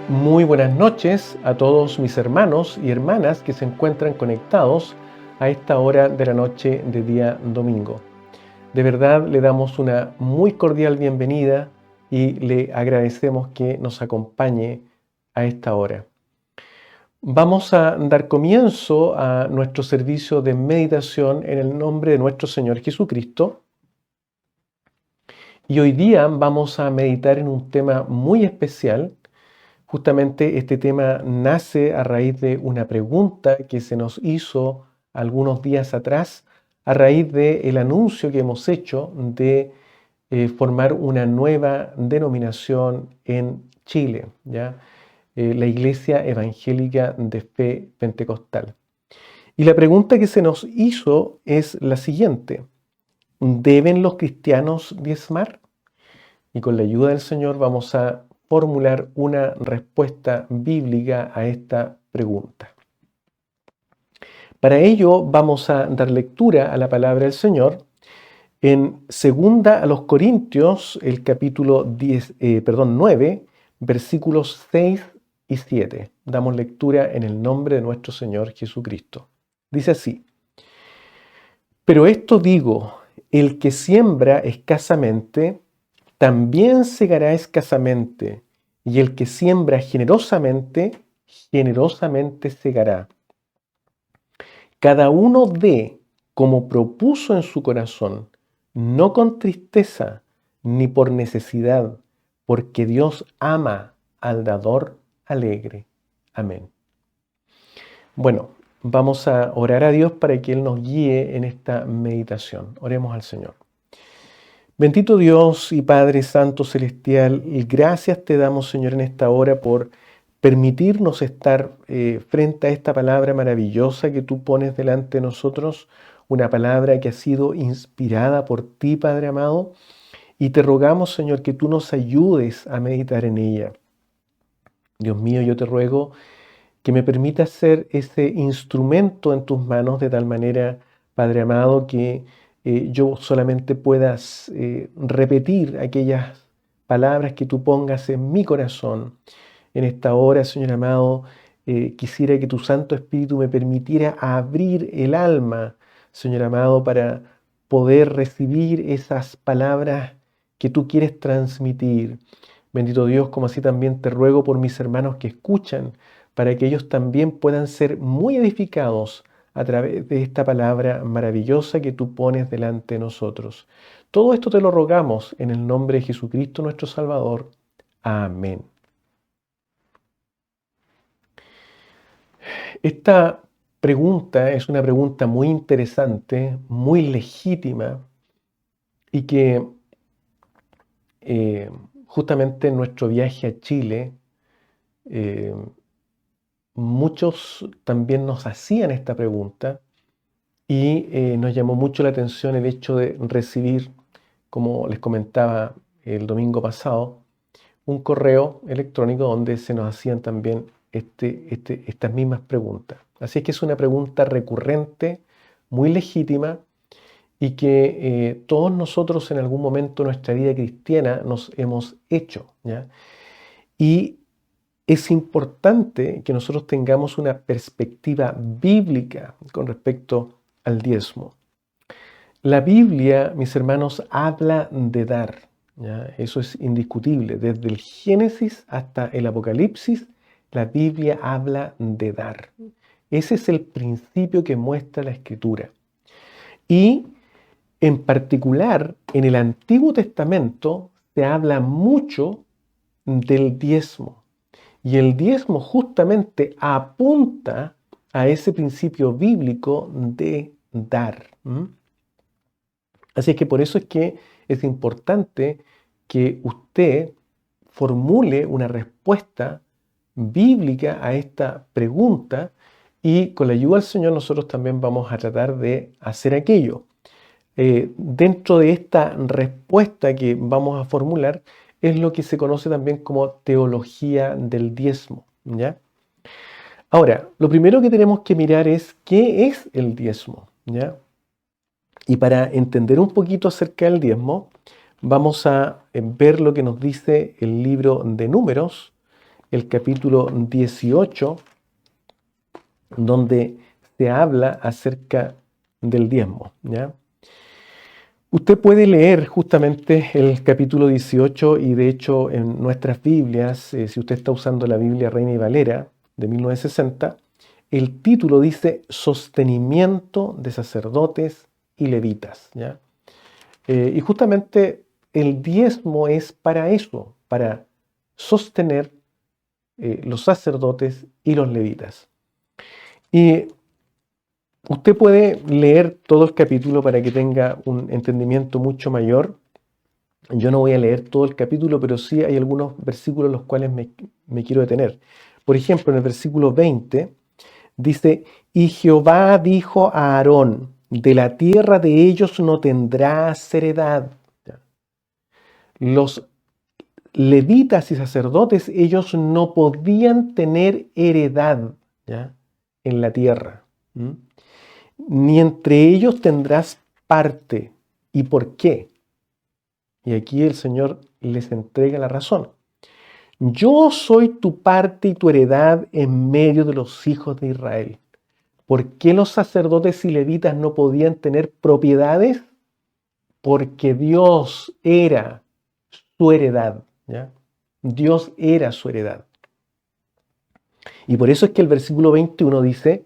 Muy buenas noches a todos mis hermanos y hermanas que se encuentran conectados a esta hora de la noche de día domingo. De verdad le damos una muy cordial bienvenida y le agradecemos que nos acompañe a esta hora. Vamos a dar comienzo a nuestro servicio de meditación en el nombre de nuestro Señor Jesucristo. Y hoy día vamos a meditar en un tema muy especial. Justamente este tema nace a raíz de una pregunta que se nos hizo algunos días atrás, a raíz del anuncio que hemos hecho de formar una nueva denominación en Chile, ¿ya? La Iglesia Evangélica de Fe Pentecostal. Y la pregunta que se nos hizo es la siguiente: ¿deben los cristianos diezmar? Y con la ayuda del Señor vamos a formular una respuesta bíblica a esta pregunta. Para ello vamos a dar lectura a la palabra del Señor en 2 Corintios, el capítulo 9, versículos 6 y 7. Damos lectura en el nombre de nuestro Señor Jesucristo. Dice así: Pero esto digo, el que siembra escasamente, también segará escasamente, y el que siembra generosamente, generosamente segará. Cada uno dé como propuso en su corazón, no con tristeza ni por necesidad, porque Dios ama al dador alegre. Amén. Bueno, vamos a orar a Dios para que Él nos guíe en esta meditación. Oremos al Señor. Bendito Dios y Padre Santo Celestial, y gracias te damos, Señor, en esta hora por permitirnos estar frente a esta palabra maravillosa que tú pones delante de nosotros, una palabra que ha sido inspirada por ti, Padre amado, y te rogamos, Señor, que tú nos ayudes a meditar en ella. Dios mío, yo te ruego que me permitas ser ese instrumento en tus manos de tal manera, Padre amado, que yo solamente pueda repetir aquellas palabras que tú pongas en mi corazón. En esta hora, Señor amado, quisiera que tu Santo Espíritu me permitiera abrir el alma, Señor amado, para poder recibir esas palabras que tú quieres transmitir. Bendito Dios, como así también te ruego por mis hermanos que escuchan, para que ellos también puedan ser muy edificados a través de esta palabra maravillosa que tú pones delante de nosotros. Todo esto te lo rogamos en el nombre de Jesucristo nuestro Salvador. Amén. Esta pregunta es una pregunta muy interesante, muy legítima y que justamente en nuestro viaje a Chile muchos también nos hacían esta pregunta y nos llamó mucho la atención el hecho de recibir, como les comentaba el domingo pasado, un correo electrónico donde se nos hacían también estas mismas preguntas. Así es que es una pregunta recurrente, muy legítima y que todos nosotros en algún momento de nuestra vida cristiana nos hemos hecho, ¿ya? Y es importante que nosotros tengamos una perspectiva bíblica con respecto al diezmo. La Biblia, mis hermanos, habla de dar, ¿ya? Eso es indiscutible. Desde el Génesis hasta el Apocalipsis, la Biblia habla de dar. Ese es el principio que muestra la Escritura. Y en particular, en el Antiguo Testamento se habla mucho del diezmo. Y el diezmo justamente apunta a ese principio bíblico de dar. Así es que por eso es que es importante que usted formule una respuesta bíblica a esta pregunta y con la ayuda del Señor nosotros también vamos a tratar de hacer aquello. Dentro de esta respuesta que vamos a formular es lo que se conoce también como teología del diezmo, ¿ya? Ahora, lo primero que tenemos que mirar es qué es el diezmo, ¿ya? Y para entender un poquito acerca del diezmo, vamos a ver lo que nos dice el libro de Números, el capítulo 18, donde se habla acerca del diezmo, ¿ya? Usted puede leer justamente el capítulo 18 y de hecho en nuestras Biblias, si usted está usando la Biblia Reina y Valera de 1960, el título dice Sostenimiento de sacerdotes y levitas, ¿ya? Y justamente el diezmo es para eso, para sostener los sacerdotes y los levitas. Y usted puede leer todo el capítulo para que tenga un entendimiento mucho mayor. Yo no voy a leer todo el capítulo, pero sí hay algunos versículos en los cuales me quiero detener. Por ejemplo, en el versículo 20 dice, y Jehová dijo a Aarón, de la tierra de ellos no tendrás heredad. Los levitas y sacerdotes, ellos no podían tener heredad, ¿ya?, en la tierra. Ni entre ellos tendrás parte. ¿Y por qué? Y aquí el Señor les entrega la razón. Yo soy tu parte y tu heredad en medio de los hijos de Israel. ¿Por qué los sacerdotes y levitas no podían tener propiedades? Porque Dios era su heredad, ¿ya? Dios era su heredad. Y por eso es que el versículo 21 dice,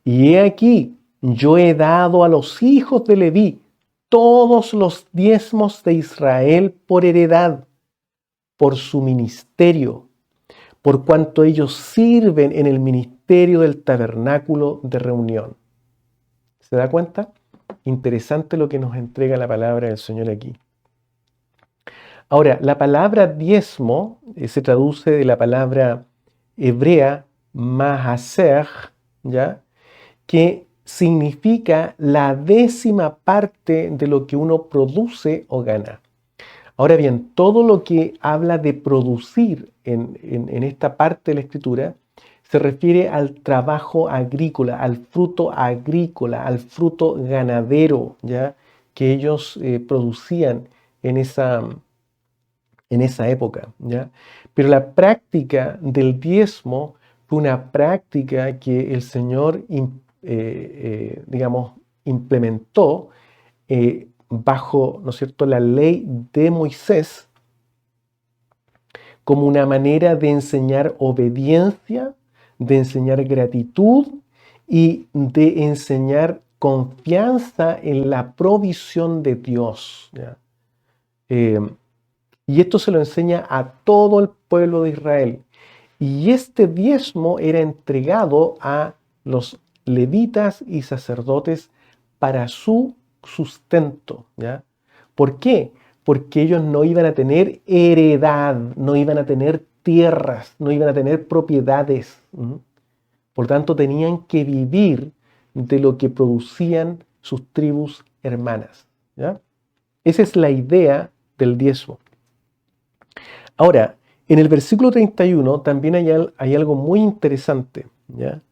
y he aquí, yo he dado a los hijos de Leví todos los diezmos de Israel por heredad, por su ministerio, por cuanto ellos sirven en el ministerio del tabernáculo de reunión. ¿Se da cuenta? Interesante lo que nos entrega la palabra del Señor aquí. Ahora, la palabra diezmo se traduce de la palabra hebrea mahaser, ¿ya?, que significa la 10ª parte de lo que uno produce o gana. Ahora bien, todo lo que habla de producir en esta parte de la Escritura se refiere al trabajo agrícola, al fruto agrícola, al fruto ganadero, ¿ya?, que ellos producían en esa época, ¿ya? Pero la práctica del diezmo fue una práctica que el Señor, digamos, implementó bajo, ¿no es cierto?, la ley de Moisés como una manera de enseñar obediencia, de enseñar gratitud y de enseñar confianza en la provisión de Dios, ¿ya? Y esto se lo enseña a todo el pueblo de Israel. Y este diezmo era entregado a los levitas y sacerdotes para su sustento, ¿ya? ¿Por qué? Porque ellos no iban a tener heredad, no iban a tener tierras, no iban a tener propiedades. Por tanto, tenían que vivir de lo que producían sus tribus hermanas, ¿ya? Esa es la idea del diezmo. Ahora, en el versículo 31 también hay algo muy interesante, ¿ya?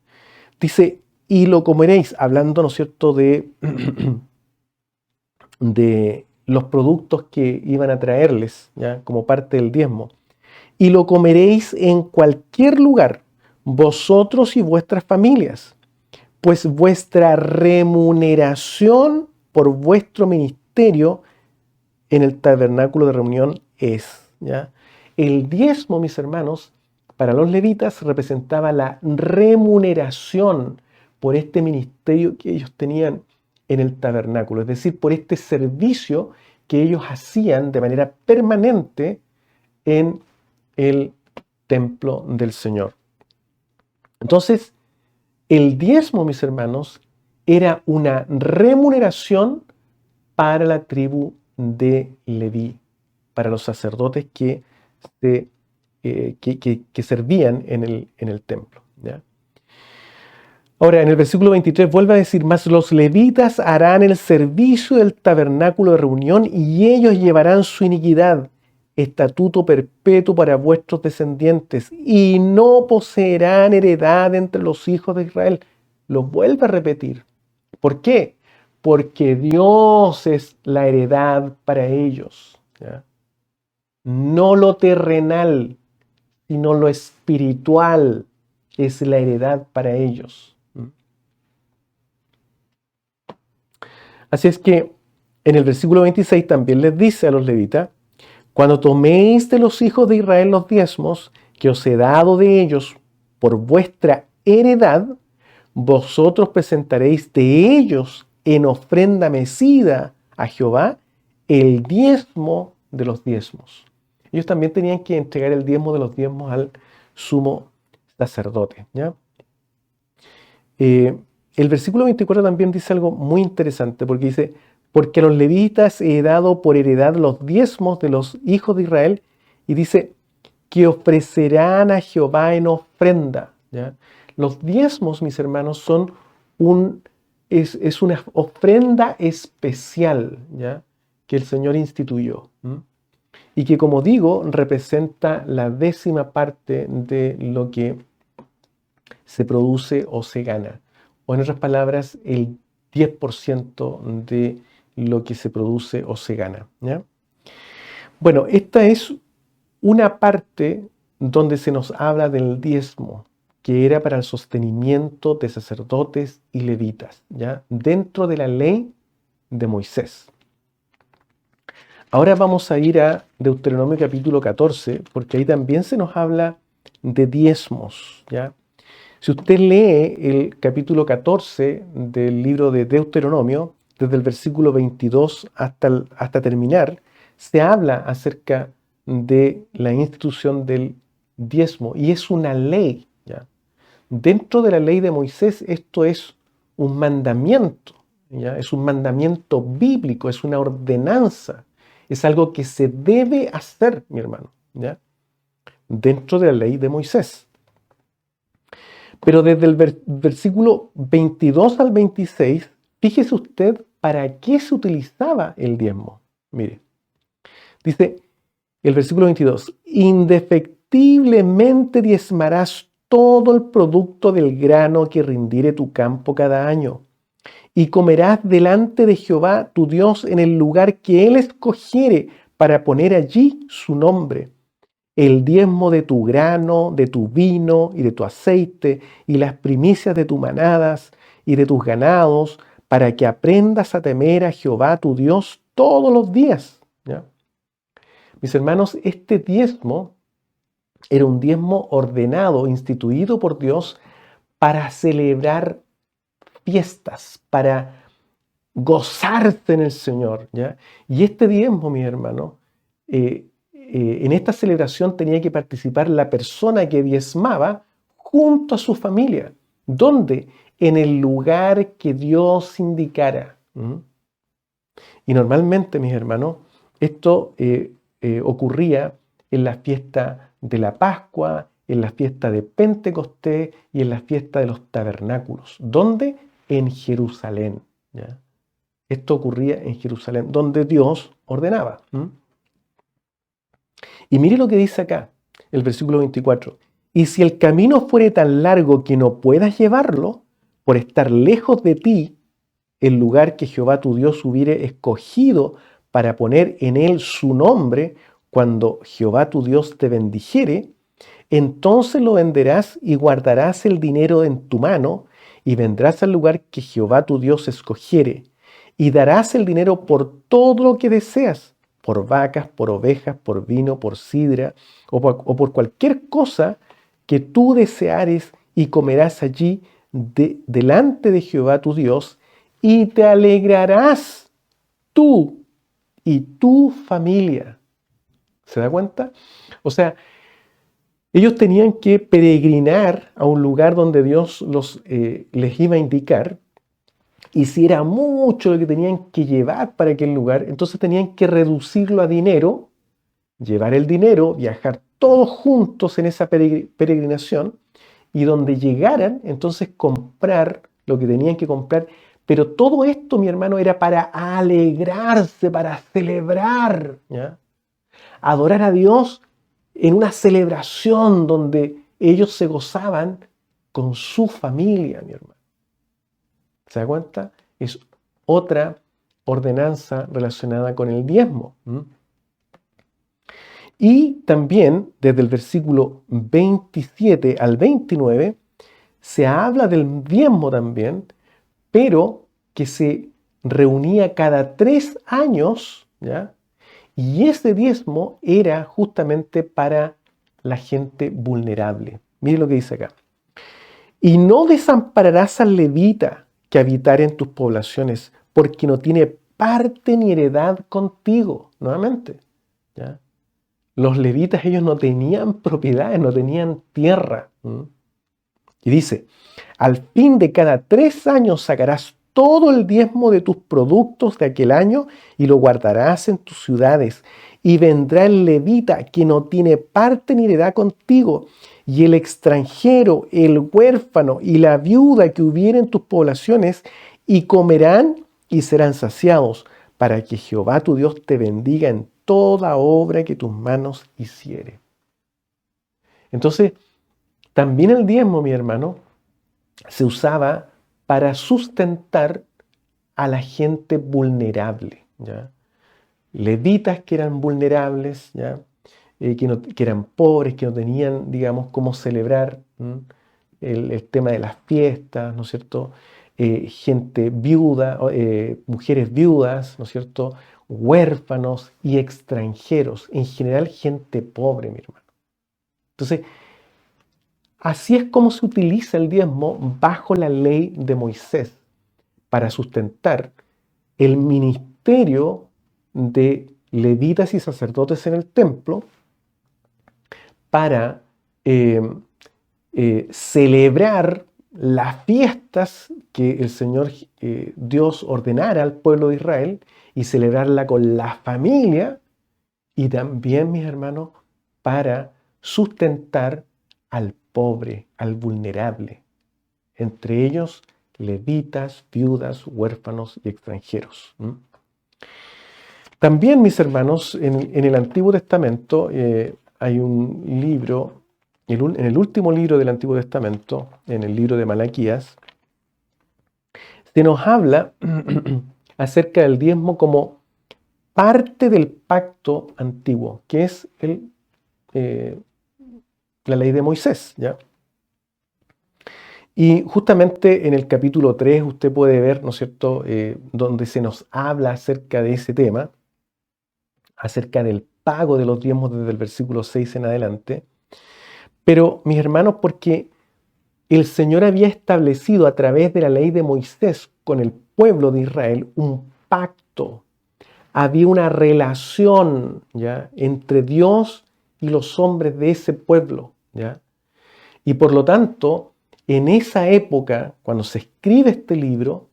Dice, y lo comeréis, hablando, ¿no es cierto?, de los productos que iban a traerles, ¿ya?, como parte del diezmo. Y lo comeréis en cualquier lugar, vosotros y vuestras familias, pues vuestra remuneración por vuestro ministerio en el tabernáculo de reunión es, ¿ya? El diezmo, mis hermanos, para los levitas representaba la remuneración por este ministerio que ellos tenían en el tabernáculo, es decir, por este servicio que ellos hacían de manera permanente en el templo del Señor. Entonces, el diezmo, mis hermanos, era una remuneración para la tribu de Leví, para los sacerdotes que servían en el templo, ¿ya? Ahora, en el versículo 23 vuelve a decir, mas los levitas harán el servicio del tabernáculo de reunión y ellos llevarán su iniquidad, estatuto perpetuo para vuestros descendientes, y no poseerán heredad entre los hijos de Israel. Lo vuelve a repetir. ¿Por qué? Porque Dios es la heredad para ellos, ¿ya? No lo terrenal, sino lo espiritual es la heredad para ellos. Así es que en el versículo 26 también les dice a los levitas: cuando toméis de los hijos de Israel los diezmos que os he dado de ellos por vuestra heredad, vosotros presentaréis de ellos en ofrenda mecida a Jehová el diezmo de los diezmos. Ellos también tenían que entregar el diezmo de los diezmos al sumo sacerdote, ¿ya? El versículo 24 también dice algo muy interesante, porque dice: porque a los levitas he dado por heredad los diezmos de los hijos de Israel, y dice que ofrecerán a Jehová en ofrenda, ¿ya? Los diezmos, mis hermanos, son es una ofrenda especial, ¿ya?, que el Señor instituyó, y que, como digo, representa la 10ª parte de lo que se produce o se gana. O en otras palabras, el 10% de lo que se produce o se gana, ¿ya? Bueno, esta es una parte donde se nos habla del diezmo, que era para el sostenimiento de sacerdotes y levitas, ¿ya?, dentro de la ley de Moisés. Ahora vamos a ir a Deuteronomio capítulo 14, porque ahí también se nos habla de diezmos, ¿ya? Si usted lee el capítulo 14 del libro de Deuteronomio, desde el versículo 22 hasta terminar, se habla acerca de la institución del diezmo, y es una ley, ¿ya? Dentro de la ley de Moisés, esto es un mandamiento, ¿ya? Es un mandamiento bíblico, es una ordenanza, es algo que se debe hacer, mi hermano, ¿ya?, dentro de la ley de Moisés. Pero desde el versículo 22 al 26, fíjese usted para qué se utilizaba el diezmo. Mire, dice el versículo 22: indefectiblemente diezmarás todo el producto del grano que rindiere tu campo cada año, y comerás delante de Jehová tu Dios en el lugar que Él escogiere para poner allí su nombre. El diezmo de tu grano, de tu vino y de tu aceite, y las primicias de tus manadas y de tus ganados, para que aprendas a temer a Jehová tu Dios todos los días, ¿ya? Mis hermanos, este diezmo era un diezmo ordenado, instituido por Dios para celebrar fiestas, para gozarse en el Señor, ¿ya? Y este diezmo, mis hermanos, en esta celebración tenía que participar la persona que diezmaba junto a su familia. ¿Dónde? En el lugar que Dios indicara. Y normalmente, mis hermanos, esto ocurría en la fiesta de la Pascua, en la fiesta de Pentecostés y en la fiesta de los tabernáculos. ¿Dónde? En Jerusalén, ¿ya? Esto ocurría en Jerusalén, donde Dios ordenaba. Y mire lo que dice acá, el versículo 24. Y si el camino fuere tan largo que no puedas llevarlo, por estar lejos de ti, el lugar que Jehová tu Dios hubiere escogido para poner en él su nombre, cuando Jehová tu Dios te bendijere, entonces lo venderás y guardarás el dinero en tu mano, y vendrás al lugar que Jehová tu Dios escogiere, y darás el dinero por todo lo que deseas, por vacas, por ovejas, por vino, por sidra, o por cualquier cosa que tú deseares, y comerás allí delante de Jehová tu Dios, y te alegrarás tú y tu familia. ¿Se da cuenta? O sea, ellos tenían que peregrinar a un lugar donde Dios les iba a indicar, y si era mucho lo que tenían que llevar para aquel lugar, entonces tenían que reducirlo a dinero, llevar el dinero, viajar todos juntos en esa peregrinación, y donde llegaran, entonces comprar lo que tenían que comprar. Pero todo esto, mi hermano, era para alegrarse, para celebrar, ¿ya? Adorar a Dios en una celebración donde ellos se gozaban con su familia, mi hermano. ¿Se da cuenta? Es otra ordenanza relacionada con el diezmo. Y también desde el versículo 27 al 29 se habla del diezmo también, pero que se reunía cada 3 años, ¿ya? Y ese diezmo era justamente para la gente vulnerable. Mire lo que dice acá. Y no desampararás al levita que habitare en tus poblaciones, porque no tiene parte ni heredad contigo. Nuevamente, ¿ya? Los levitas, ellos no tenían propiedades, no tenían tierra. Y dice, al fin de cada 3 años sacarás todo el diezmo de tus productos de aquel año y lo guardarás en tus ciudades. Y vendrá el levita que no tiene parte ni heredad contigo, y el extranjero, el huérfano y la viuda que hubiere en tus poblaciones, y comerán y serán saciados, para que Jehová tu Dios te bendiga en toda obra que tus manos hiciere. Entonces, también el diezmo, mi hermano, se usaba para sustentar a la gente vulnerable, ¿ya? Levitas que eran vulnerables, ¿ya? Que eran pobres, que no tenían, digamos, cómo celebrar el tema de las fiestas, ¿no es cierto? Gente viuda, mujeres viudas, ¿no es cierto? Huérfanos y extranjeros, en general gente pobre, mi hermano. Entonces, así es como se utiliza el diezmo bajo la ley de Moisés para sustentar el ministerio de levitas y sacerdotes en el templo, para celebrar las fiestas que el Señor Dios ordenara al pueblo de Israel, y celebrarla con la familia, y también, mis hermanos, para sustentar al pobre, al vulnerable, entre ellos levitas, viudas, huérfanos y extranjeros. También, mis hermanos, en el Antiguo Testamento hay un libro, en el último libro del Antiguo Testamento, en el libro de Malaquías, se nos habla acerca del diezmo como parte del pacto antiguo, que es la ley de Moisés, ¿ya? Y justamente en el capítulo 3 usted puede ver, ¿no es cierto?, donde se nos habla acerca de ese tema, acerca del pago de los diezmos desde el versículo 6 en adelante. Pero, mis hermanos, porque el Señor había establecido a través de la ley de Moisés con el pueblo de Israel un pacto, había una relación, ¿ya?, entre Dios y los hombres de ese pueblo, ¿ya? Y por lo tanto, en esa época, cuando se escribe este libro,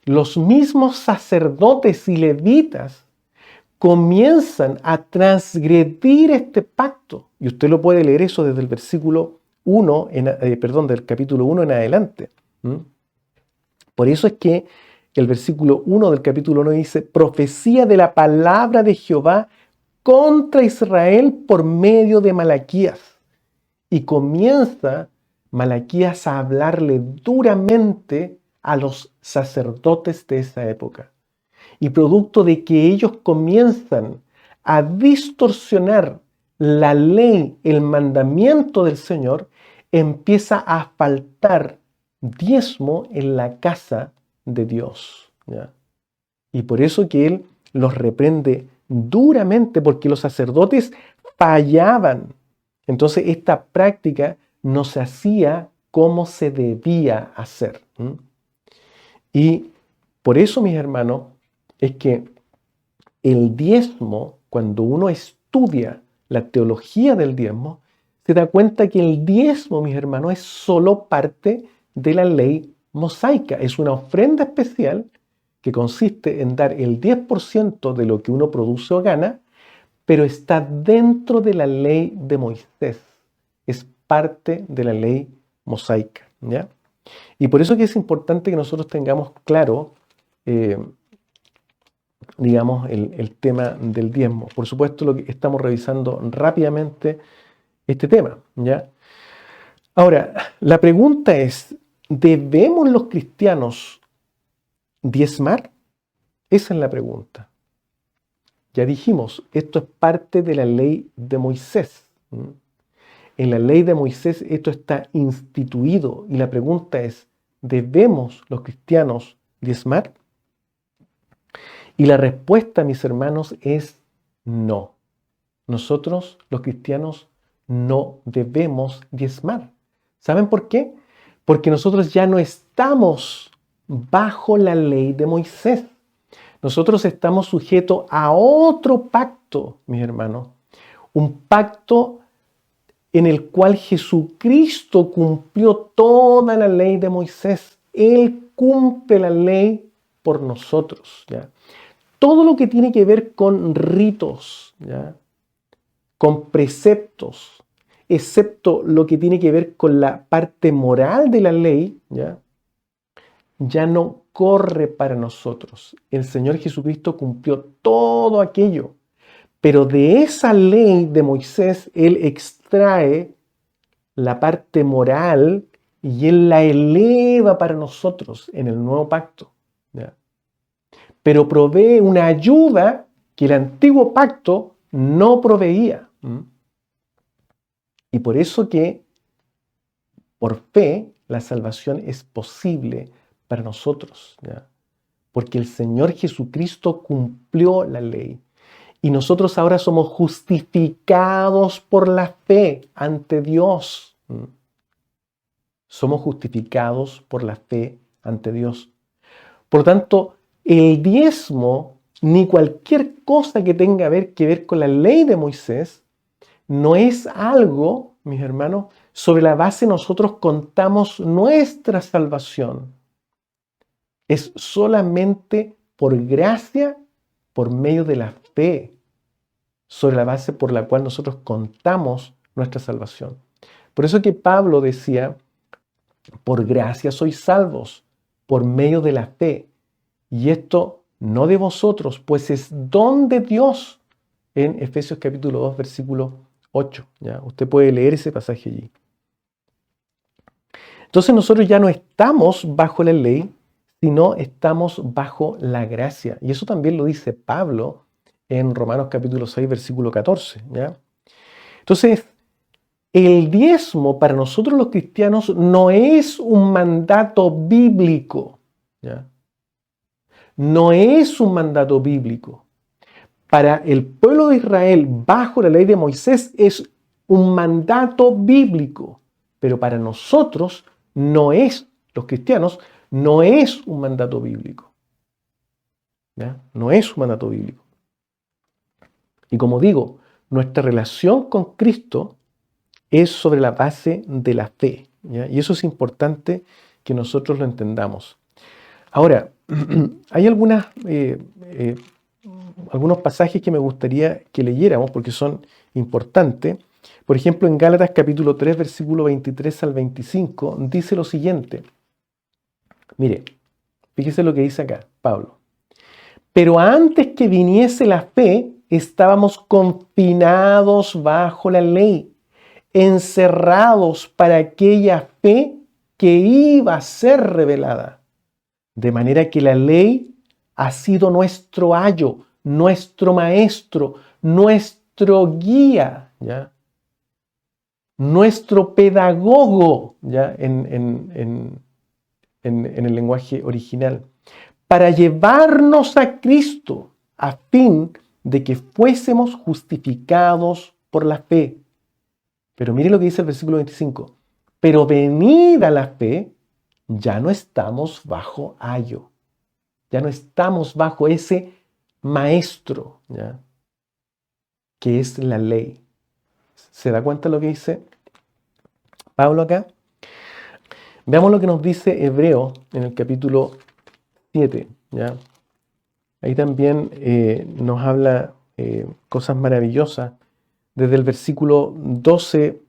los mismos sacerdotes y levitas comienzan a transgredir este pacto. Y usted lo puede leer eso desde el versículo 1, del capítulo 1 en adelante. Por eso es que el versículo 1 del capítulo 1 dice: profecía de la palabra de Jehová contra Israel por medio de Malaquías. Y comienza Malaquías a hablarle duramente a los sacerdotes de esa época. Y producto de que ellos comienzan a distorsionar la ley, el mandamiento del Señor, empieza a faltar diezmo en la casa de Dios, ¿ya? Y por eso que Él los reprende duramente, porque los sacerdotes fallaban. Entonces esta práctica no se hacía como se debía hacer. Y por eso, mis hermanos, es que el diezmo, cuando uno estudia la teología del diezmo, se da cuenta que el diezmo, mis hermanos, es solo parte de la ley mosaica. Es una ofrenda especial que consiste en dar el 10% de lo que uno produce o gana, pero está dentro de la ley de Moisés. Es parte de la ley mosaica, ¿ya? Y por eso que es importante que nosotros tengamos claro, digamos, el tema del diezmo. Por supuesto, lo que estamos revisando rápidamente este tema, ¿ya? Ahora, la pregunta es, ¿debemos los cristianos diezmar? Esa es la pregunta. ya dijimos, esto es parte de la ley de Moisés. En la ley de Moisés esto está instituido y la pregunta es, ¿debemos los cristianos diezmar? Y la respuesta, mis hermanos, es no. Nosotros, los cristianos, no debemos diezmar. ¿Saben por qué? Porque nosotros ya no estamos bajo la ley de Moisés. Nosotros estamos sujetos a otro pacto, mis hermanos. Un pacto en el cual Jesucristo cumplió toda la ley de Moisés. Él cumple la ley por nosotros, ¿ya? Todo lo que tiene que ver con ritos, ¿ya? Con preceptos, excepto lo que tiene que ver con la parte moral de la ley, ya no corre para nosotros. El Señor Jesucristo cumplió todo aquello, pero de esa ley de Moisés Él extrae la parte moral y Él la eleva para nosotros en el nuevo pacto, ¿ya? Pero provee una ayuda que el antiguo pacto no proveía. Y por eso que por fe la salvación es posible para nosotros, ¿ya? Porque el Señor Jesucristo cumplió la ley. Y nosotros ahora somos justificados por la fe ante Dios. Somos justificados por la fe ante Dios. Por lo tanto, el diezmo, ni cualquier cosa que tenga que ver con la ley de Moisés, no es algo, mis hermanos, sobre la base nosotros contamos nuestra salvación. Es solamente por gracia, por medio de la fe, sobre la base por la cual nosotros contamos nuestra salvación. Por eso que Pablo decía, por gracia sois salvos, por medio de la fe. Y esto no de vosotros, pues es don de Dios, en Efesios capítulo 2, versículo 8. ¿Ya? Usted puede leer ese pasaje allí. Entonces nosotros ya no estamos bajo la ley, sino estamos bajo la gracia. Y eso también lo dice Pablo en Romanos capítulo 6, versículo 14. ¿Ya? Entonces, el diezmo para nosotros los cristianos no es un mandato bíblico. ¿Ya? No es un mandato bíblico. Para el pueblo de Israel, bajo la ley de Moisés, es un mandato bíblico. Pero para nosotros, no es, los cristianos, no es un mandato bíblico. ¿Ya? No es un mandato bíblico. Y como digo, nuestra relación con Cristo es sobre la base de la fe. ¿Ya? Y eso es importante que nosotros lo entendamos. Ahora, hay algunos pasajes que me gustaría que leyéramos porque son importantes. Por ejemplo, en Gálatas capítulo 3, versículo 23 al 25, dice lo siguiente. Mire, fíjese lo que dice acá Pablo. Pero antes que viniese la fe, estábamos confinados bajo la ley, encerrados para aquella fe que iba a ser revelada. De manera que la ley ha sido nuestro ayo, nuestro maestro, nuestro guía, ¿ya? Nuestro pedagogo, ¿ya? En el lenguaje original, para llevarnos a Cristo a fin de que fuésemos justificados por la fe. Pero mire lo que dice el versículo 25. Pero venida la fe, ya no estamos bajo ayo. Ya no estamos bajo ese maestro, ¿ya? Que es la ley. ¿Se da cuenta lo que dice Pablo acá? Veamos lo que nos dice Hebreo en el capítulo 7, ¿ya? Ahí también nos habla cosas maravillosas. Desde el versículo 12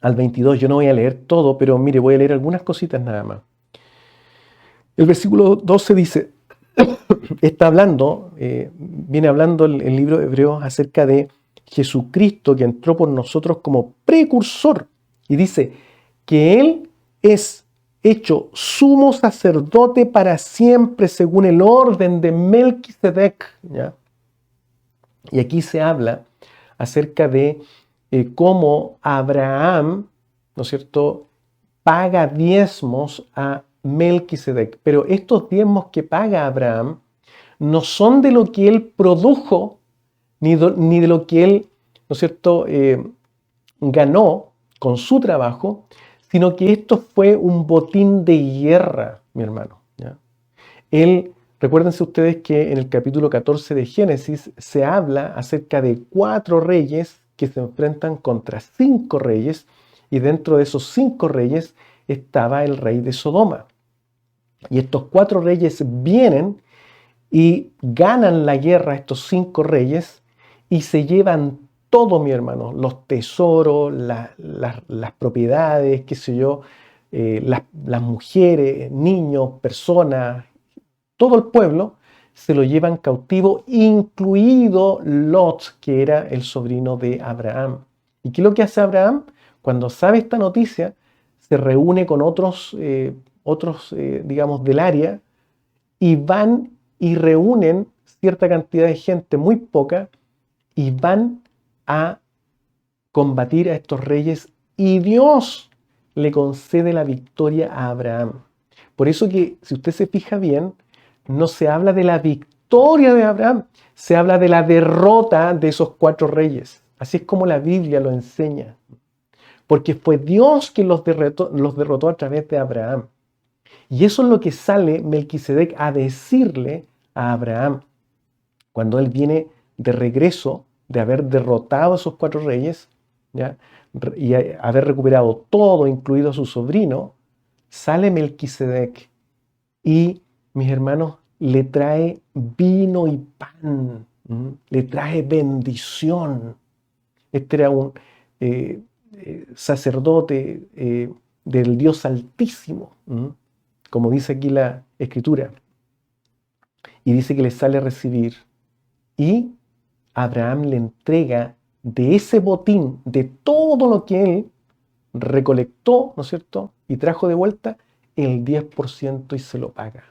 al 22, yo no voy a leer todo, pero mire, voy a leer algunas cositas nada más. El versículo 12 dice, viene hablando el libro de Hebreos acerca de Jesucristo que entró por nosotros como precursor. Y dice que Él es hecho sumo sacerdote para siempre según el orden de Melquisedec, ¿ya? Y aquí se habla acerca de cómo Abraham, ¿no es cierto?, paga diezmos a Melquisedec. Pero estos diezmos que paga Abraham no son de lo que él produjo, ni de lo que él, ¿no es cierto?, ganó con su trabajo, sino que esto fue un botín de guerra, mi hermano. ¿Ya? Recuérdense ustedes que en el capítulo 14 de Génesis se habla acerca de 4 reyes que se enfrentan contra 5 reyes, y dentro de esos 5 reyes estaba el rey de Sodoma. Y estos 4 reyes vienen y ganan la guerra a estos 5 reyes y se llevan todo, mi hermano, los tesoros, las propiedades, qué sé yo, las mujeres, niños, personas, todo el pueblo se lo llevan cautivo, incluido Lot, que era el sobrino de Abraham. ¿Y qué es lo que hace Abraham? Cuando sabe esta noticia, se reúne con otros, digamos, del área, y van y reúnen cierta cantidad de gente, muy poca, y van a combatir a estos reyes, y Dios le concede la victoria a Abraham. Por eso que, si usted se fija bien, no se habla de la victoria de Abraham, se habla de la derrota de esos 4 reyes. Así es como la Biblia lo enseña. Porque fue Dios quien los derrotó a través de Abraham. Y eso es lo que sale Melquisedec a decirle a Abraham cuando él viene de regreso de haber derrotado a esos 4 reyes, ¿ya?, y haber recuperado todo, incluido a su sobrino. Sale Melquisedec y, mis hermanos, le trae vino y pan, le trae bendición. Este era un sacerdote del Dios Altísimo, como dice aquí la Escritura. Y dice que le sale a recibir, y Abraham le entrega de ese botín, de todo lo que él recolectó, ¿no es cierto?, y trajo de vuelta, el 10% y se lo paga.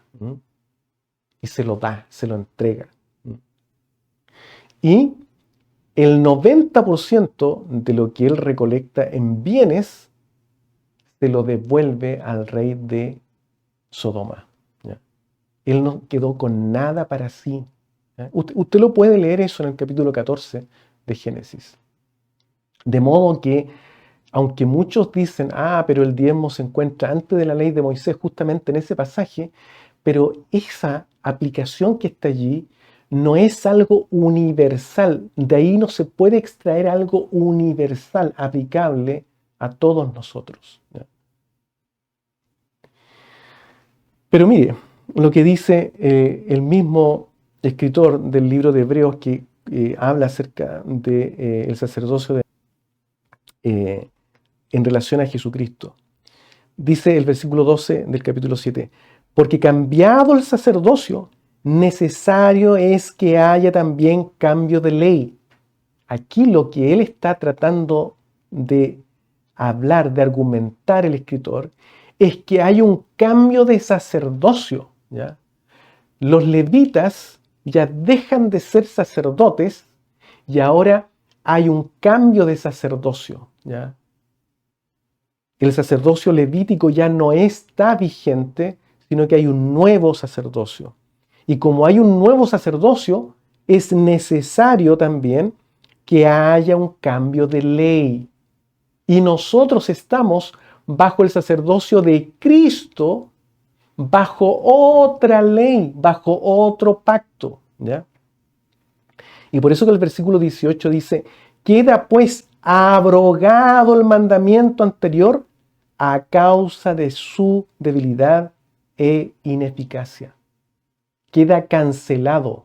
Y se lo da, se lo entrega. Y el 90% de lo que él recolecta en bienes se lo devuelve al rey de Sodoma. ¿Ya? Él no quedó con nada para sí. Usted lo puede leer eso en el capítulo 14 de Génesis. De modo que, aunque muchos dicen, pero el diezmo se encuentra antes de la ley de Moisés, justamente en ese pasaje, pero esa aplicación que está allí no es algo universal. De ahí no se puede extraer algo universal, aplicable a todos nosotros. ¿Ya? Pero mire, lo que dice el mismo escritor del libro de Hebreos, que habla acerca del sacerdocio en relación a Jesucristo. Dice el versículo 12 del capítulo 7, porque cambiado el sacerdocio, necesario es que haya también cambio de ley. Aquí lo que él está tratando de hablar, de argumentar el escritor, es que hay un cambio de sacerdocio, ¿ya? Los levitas ya dejan de ser sacerdotes y ahora hay un cambio de sacerdocio, ¿ya? El sacerdocio levítico ya no está vigente, sino que hay un nuevo sacerdocio. Y como hay un nuevo sacerdocio, es necesario también que haya un cambio de ley. Y nosotros estamos bajo el sacerdocio de Cristo, bajo otra ley, bajo otro pacto, ¿ya? Y por eso que el versículo 18 dice, queda pues abrogado el mandamiento anterior a causa de su debilidad e ineficacia. Queda cancelado,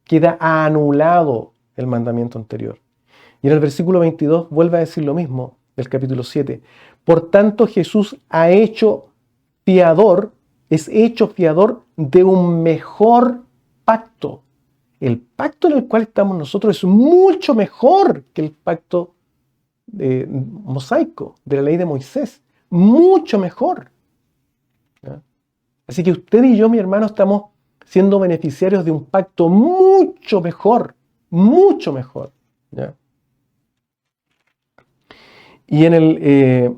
queda anulado el mandamiento anterior. Y en el versículo 22 vuelve a decir lo mismo del capítulo 7. Por tanto, Jesús es hecho fiador de un mejor pacto. El pacto en el cual estamos nosotros es mucho mejor que el pacto mosaico, de la ley de Moisés. Mucho mejor. ¿Ya? Así que usted y yo, mi hermano, estamos siendo beneficiarios de un pacto mucho mejor. mucho mejor. ¿Ya? Y en el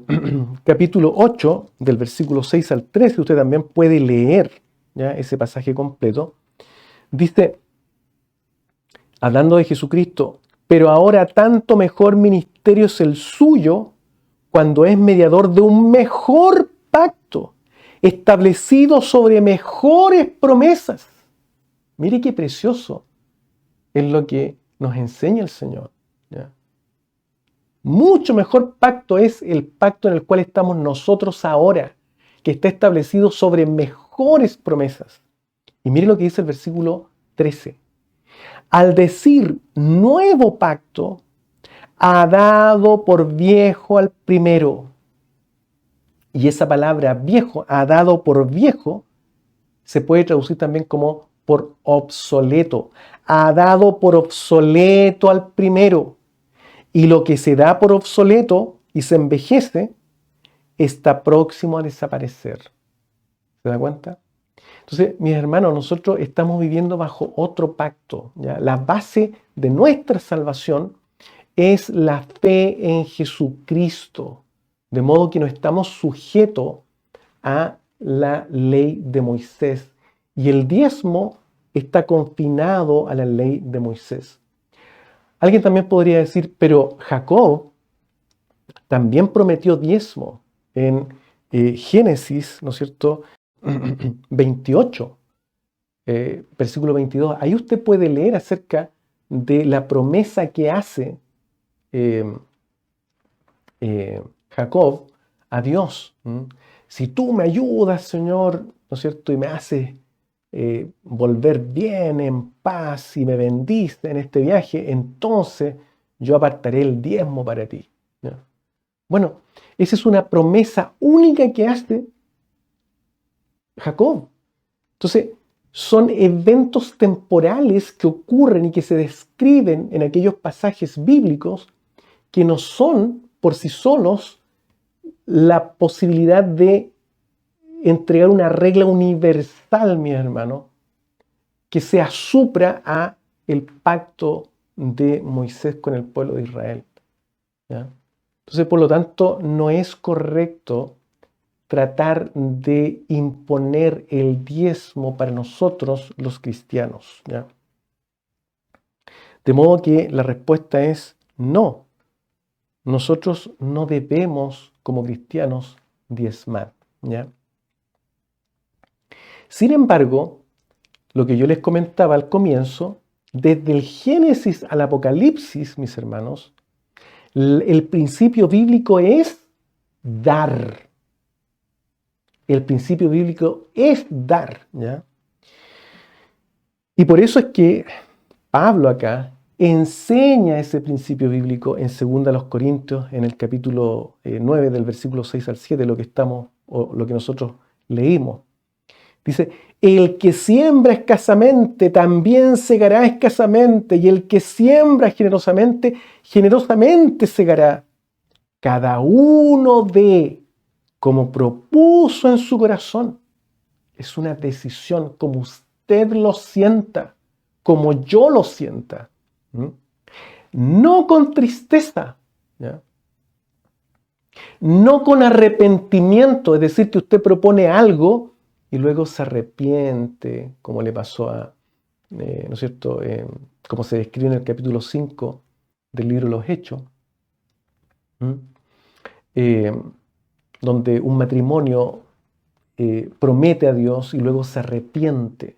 capítulo 8, del versículo 6 al 13, usted también puede leer, ¿ya?, ese pasaje completo. Dice, hablando de Jesucristo, pero ahora tanto mejor ministerio es el suyo cuando es mediador de un mejor pacto, establecido sobre mejores promesas. Mire qué precioso es lo que nos enseña el Señor, ¿ya? Mucho mejor pacto es el pacto en el cual estamos nosotros ahora, que está establecido sobre mejores promesas. Y mire lo que dice el versículo 13. Al decir nuevo pacto, ha dado por viejo al primero. Y esa palabra viejo, ha dado por viejo, se puede traducir también como por obsoleto. Ha dado por obsoleto al primero. Y lo que se da por obsoleto y se envejece, está próximo a desaparecer. ¿Se da cuenta? Entonces, mis hermanos, nosotros estamos viviendo bajo otro pacto, ¿ya? La base de nuestra salvación es la fe en Jesucristo, de modo que no estamos sujetos a la ley de Moisés. Y el diezmo está confinado a la ley de Moisés. Alguien también podría decir, pero Jacob también prometió diezmo en Génesis, ¿no es cierto?, 28, versículo 22. Ahí usted puede leer acerca de la promesa que hace Jacob a Dios. Si tú me ayudas, Señor, ¿no es cierto?, y me haces volver bien, en paz, y me bendices en este viaje, entonces yo apartaré el diezmo para ti, ¿ya? Bueno, esa es una promesa única que hace Jacob. Entonces, son eventos temporales que ocurren y que se describen en aquellos pasajes bíblicos que no son por sí solos la posibilidad de entregar una regla universal, mi hermano, que sea supra a el pacto de Moisés con el pueblo de Israel, ¿ya? Entonces, por lo tanto, no es correcto tratar de imponer el diezmo para nosotros los cristianos, ¿ya? De modo que la respuesta es no. Nosotros no debemos, como cristianos, diezmar, ¿ya? Sin embargo, lo que yo les comentaba al comienzo, desde el Génesis al Apocalipsis, mis hermanos, el principio bíblico es dar. El principio bíblico es dar, ¿ya? Y por eso es que Pablo acá enseña ese principio bíblico en 2 Corintios, en el capítulo 9, del versículo 6 al 7, lo que nosotros leímos. Dice, el que siembra escasamente también segará escasamente, y el que siembra generosamente, generosamente segará. Cada uno de como propuso en su corazón. Es una decisión, como usted lo sienta, como yo lo sienta. No con tristeza, ¿ya? No con arrepentimiento, es decir, que usted propone algo y luego se arrepiente, como le pasó a, ¿no es cierto?, como se describe en el capítulo 5 del libro de los Hechos, donde un matrimonio promete a Dios y luego se arrepiente.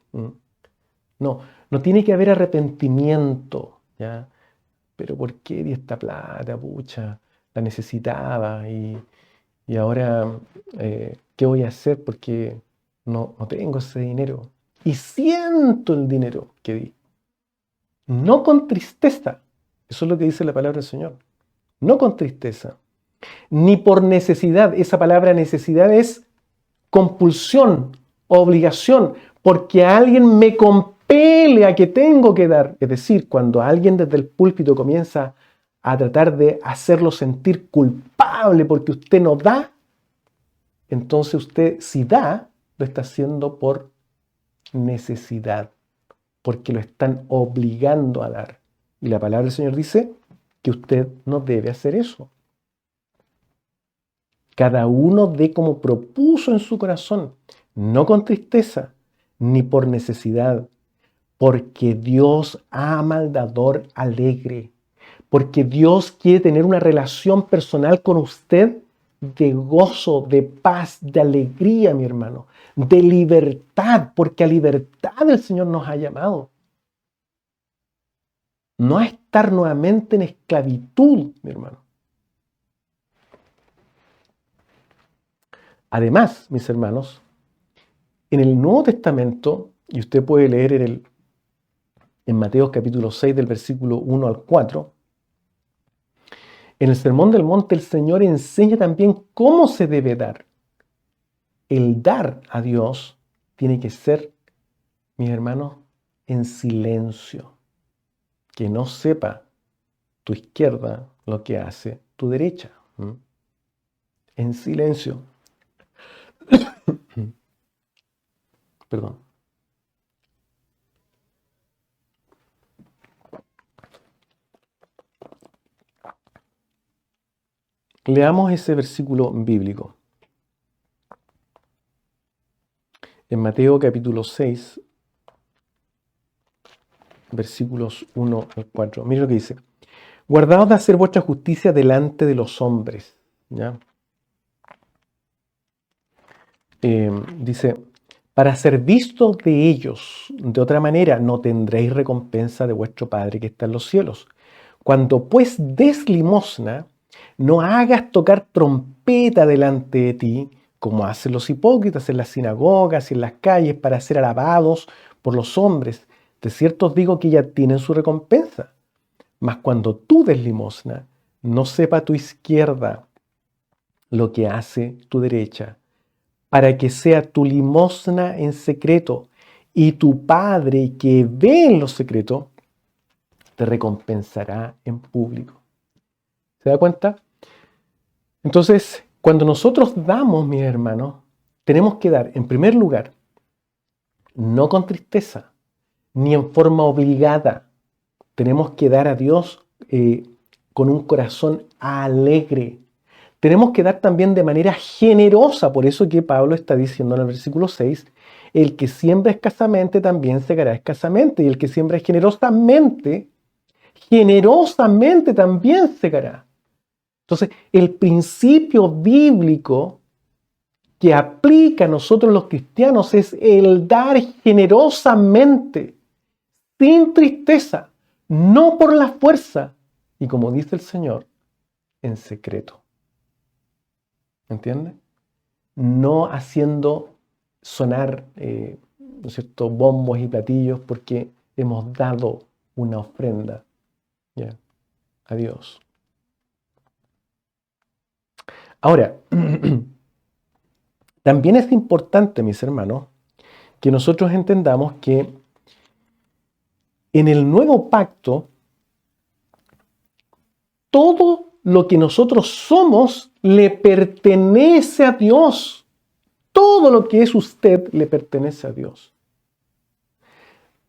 No, no tiene que haber arrepentimiento, ¿ya? Pero ¿por qué di esta plata, pucha? La necesitaba y ahora, ¿qué voy a hacer? Porque no tengo ese dinero. Y siento el dinero que di. No con tristeza. Eso es lo que dice la palabra del Señor. No con tristeza. Ni por necesidad. Esa palabra necesidad es compulsión, obligación, porque alguien me compele a que tengo que dar. Es decir, cuando alguien desde el púlpito comienza a tratar de hacerlo sentir culpable porque usted no da, entonces usted, si da, lo está haciendo por necesidad, porque lo están obligando a dar. Y la palabra del Señor dice que usted no debe hacer eso. Cada uno dé como propuso en su corazón, no con tristeza, ni por necesidad, porque Dios ama al dador alegre, porque Dios quiere tener una relación personal con usted de gozo, de paz, de alegría, mi hermano, de libertad, porque a libertad el Señor nos ha llamado. No a estar nuevamente en esclavitud, mi hermano. Además, mis hermanos, en el Nuevo Testamento, y usted puede leer en Mateo capítulo 6 del versículo 1 al 4, en el Sermón del Monte el Señor enseña también cómo se debe dar. El dar a Dios tiene que ser, mis hermanos, en silencio. Que no sepa tu izquierda lo que hace tu derecha. En silencio. Perdón. Leamos ese versículo bíblico. En Mateo capítulo 6, versículos 1 al 4. Mire lo que dice. Guardaos de hacer vuestra justicia delante de los hombres. ¿Ya? Dice, para ser vistos de ellos, de otra manera no tendréis recompensa de vuestro Padre que está en los cielos. Cuando pues des limosna, no hagas tocar trompeta delante de ti, como hacen los hipócritas en las sinagogas y en las calles para ser alabados por los hombres. De cierto os digo que ya tienen su recompensa. Mas cuando tú des limosna, no sepa tu izquierda lo que hace tu derecha, para que sea tu limosna en secreto, y tu Padre que ve en lo secreto, te recompensará en público. ¿Se da cuenta? Entonces, cuando nosotros damos, mis hermanos, tenemos que dar, en primer lugar, no con tristeza, ni en forma obligada. Tenemos que dar a Dios con un corazón alegre. Tenemos que dar también de manera generosa. Por eso que Pablo está diciendo en el versículo 6, el que siembra escasamente también segará escasamente. Y el que siembra generosamente, generosamente también segará. Entonces, el principio bíblico que aplica a nosotros los cristianos es el dar generosamente, sin tristeza, no por la fuerza, y como dice el Señor, en secreto. ¿Entiende? No haciendo sonar ¿no es cierto?, bombos y platillos porque hemos dado una ofrenda, ¿ya?, a Dios. Ahora, también es importante, mis hermanos, que nosotros entendamos que en el nuevo pacto, todo lo que nosotros somos le pertenece a Dios. Todo lo que es usted le pertenece a Dios.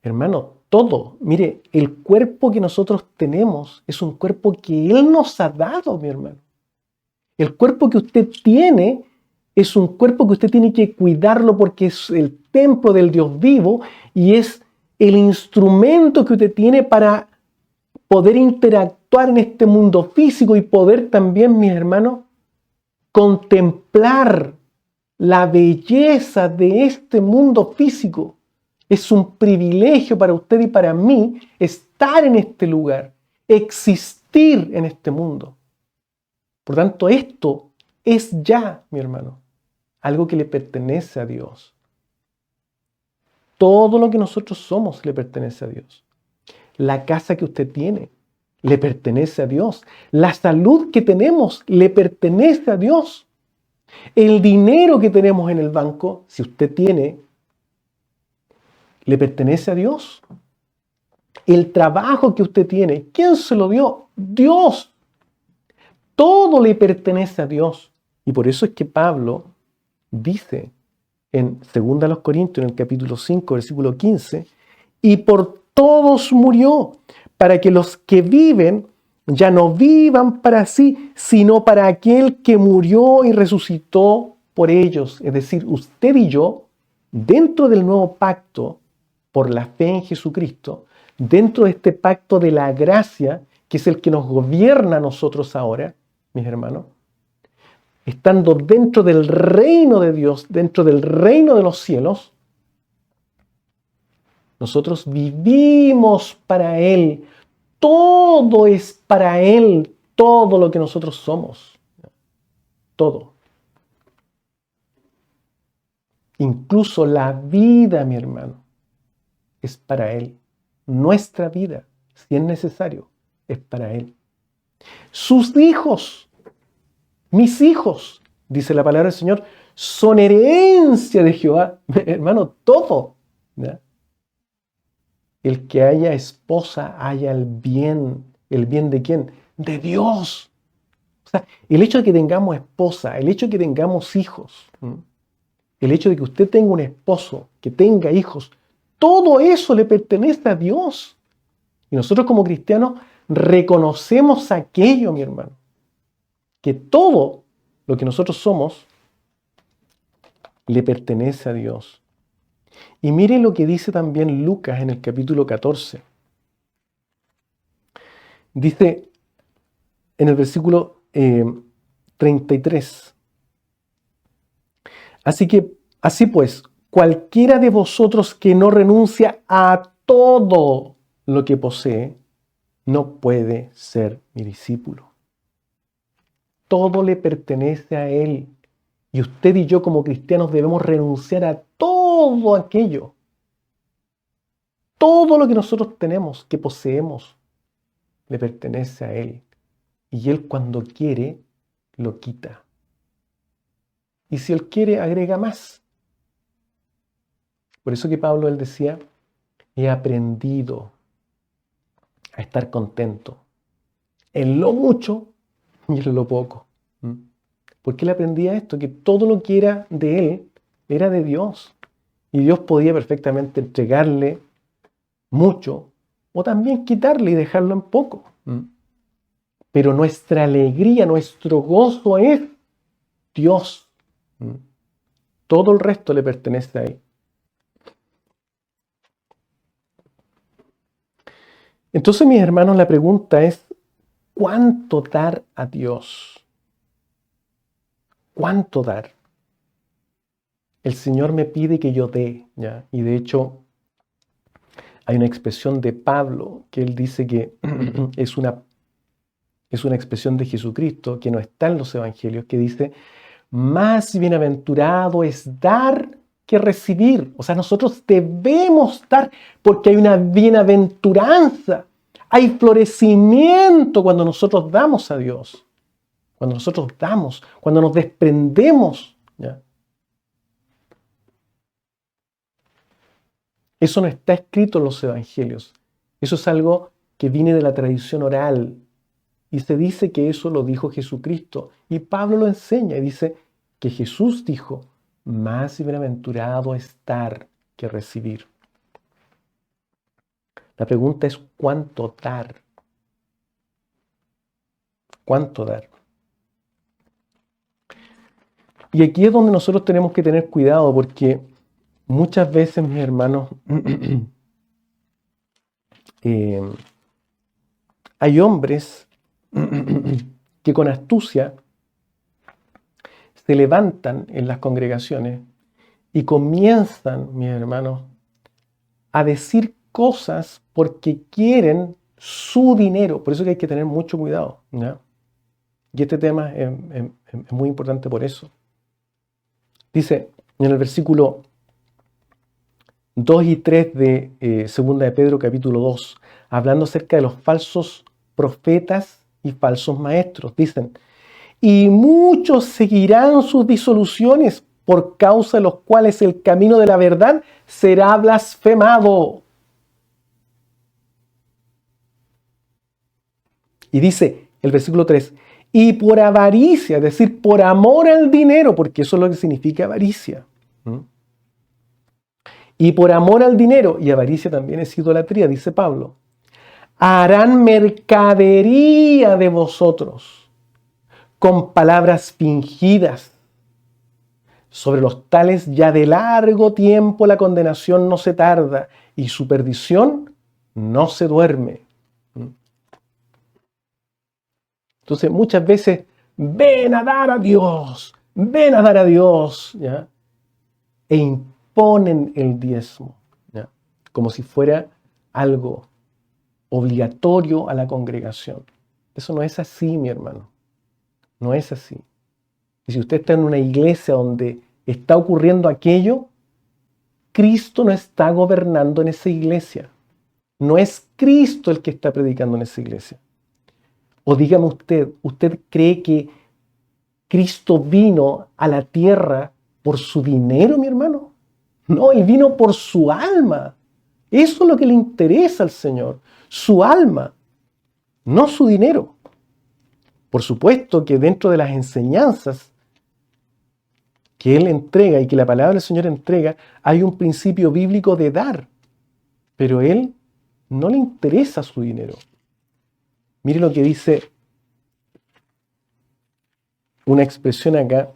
Hermano, todo. Mire, el cuerpo que nosotros tenemos es un cuerpo que Él nos ha dado, mi hermano. El cuerpo que usted tiene es un cuerpo que usted tiene que cuidarlo porque es el templo del Dios vivo y es el instrumento que usted tiene para poder interactuar en este mundo físico y poder también, mis hermanos, contemplar la belleza de este mundo físico. Es un privilegio para usted y para mí estar en este lugar, existir en este mundo. Por tanto, esto es ya, mi hermano, algo que le pertenece a Dios. Todo lo que nosotros somos le pertenece a Dios. La casa que usted tiene le pertenece a Dios. La salud que tenemos le pertenece a Dios. El dinero que tenemos en el banco, si usted tiene, le pertenece a Dios. El trabajo que usted tiene, ¿quién se lo dio? Dios. Todo le pertenece a Dios. Y por eso es que Pablo dice en 2 Corintios, en el capítulo 5, versículo 15, y por todos murió, para que los que viven ya no vivan para sí, sino para aquel que murió y resucitó por ellos. Es decir, usted y yo, dentro del nuevo pacto, por la fe en Jesucristo, dentro de este pacto de la gracia, que es el que nos gobierna a nosotros ahora, mis hermanos, estando dentro del reino de Dios, dentro del reino de los cielos, nosotros vivimos para Él. Todo es para Él, todo lo que nosotros somos. Todo. Incluso la vida, mi hermano, es para Él. Nuestra vida, si es necesario, es para Él. Sus hijos, mis hijos, dice la palabra del Señor, son herencia de Jehová. Hermano, todo. ¿Ya? El que haya esposa, haya el bien. ¿El bien de quién? De Dios. O sea, el hecho de que tengamos esposa, el hecho de que tengamos hijos, el hecho de que usted tenga un esposo, que tenga hijos, todo eso le pertenece a Dios. Y nosotros como cristianos reconocemos aquello, mi hermano, que todo lo que nosotros somos le pertenece a Dios. Y mire lo que dice también Lucas en el capítulo 14. Dice en el versículo 33. Así pues, cualquiera de vosotros que no renuncia a todo lo que posee, no puede ser mi discípulo. Todo le pertenece a Él. Y usted y yo como cristianos debemos renunciar a todo aquello. Todo lo que nosotros tenemos, que poseemos, le pertenece a Él. Y Él cuando quiere, lo quita. Y si Él quiere, agrega más. Por eso que Pablo, él decía, he aprendido a estar contento en lo mucho y en lo poco. ¿Por qué él aprendía esto? Que todo lo que era de él era de Dios. Y Dios podía perfectamente entregarle mucho o también quitarle y dejarlo en poco. Pero nuestra alegría, nuestro gozo es Dios. Todo el resto le pertenece a Él. Entonces, mis hermanos, la pregunta es, ¿cuánto dar a Dios? ¿Cuánto dar? El Señor me pide que yo dé, ¿ya? Y de hecho, hay una expresión de Pablo que él dice que es una expresión de Jesucristo que no está en los evangelios, que dice, más bienaventurado es dar que recibir. O sea, nosotros debemos dar porque hay una bienaventuranza, hay florecimiento cuando nosotros damos a Dios, cuando nosotros damos, cuando nos desprendemos. ¿Ya? Eso no está escrito en los evangelios. Eso es algo que viene de la tradición oral. Y se dice que eso lo dijo Jesucristo. Y Pablo lo enseña y dice que Jesús dijo, más bienaventurado es dar que recibir. La pregunta es, ¿cuánto dar? ¿Cuánto dar? Y aquí es donde nosotros tenemos que tener cuidado porque muchas veces, mis hermanos, hay hombres que con astucia se levantan en las congregaciones y comienzan, mis hermanos, a decir cosas porque quieren su dinero. Por eso que hay que tener mucho cuidado, ¿ya? Y este tema es muy importante por eso. Dice en el versículo 2 y 3 de segunda de Pedro capítulo 2, hablando acerca de los falsos profetas y falsos maestros. Dicen, y muchos seguirán sus disoluciones por causa de los cuales el camino de la verdad será blasfemado. Y dice el versículo 3, y por avaricia, es decir, por amor al dinero, porque eso es lo que significa avaricia. Y por amor al dinero, y avaricia también es idolatría, dice Pablo, harán mercadería de vosotros con palabras fingidas. Sobre los tales ya de largo tiempo la condenación no se tarda y su perdición no se duerme. Entonces muchas veces ven a dar a Dios, ven a dar a Dios, ¿ya? E imponen el diezmo, ¿ya? Como si fuera algo obligatorio a la congregación. Eso no es así, mi hermano. No es así. Y si usted está en una iglesia donde está ocurriendo aquello, Cristo no está gobernando en esa iglesia. No es Cristo el que está predicando en esa iglesia. O dígame ¿usted cree que Cristo vino a la tierra por su dinero, mi hermano? No, Él vino por su alma. Eso es lo que le interesa al Señor, su alma, no su dinero. Por supuesto que dentro de las enseñanzas que Él entrega y que la palabra del Señor entrega, hay un principio bíblico de dar, pero a Él no le interesa su dinero. Mire lo que dice una expresión acá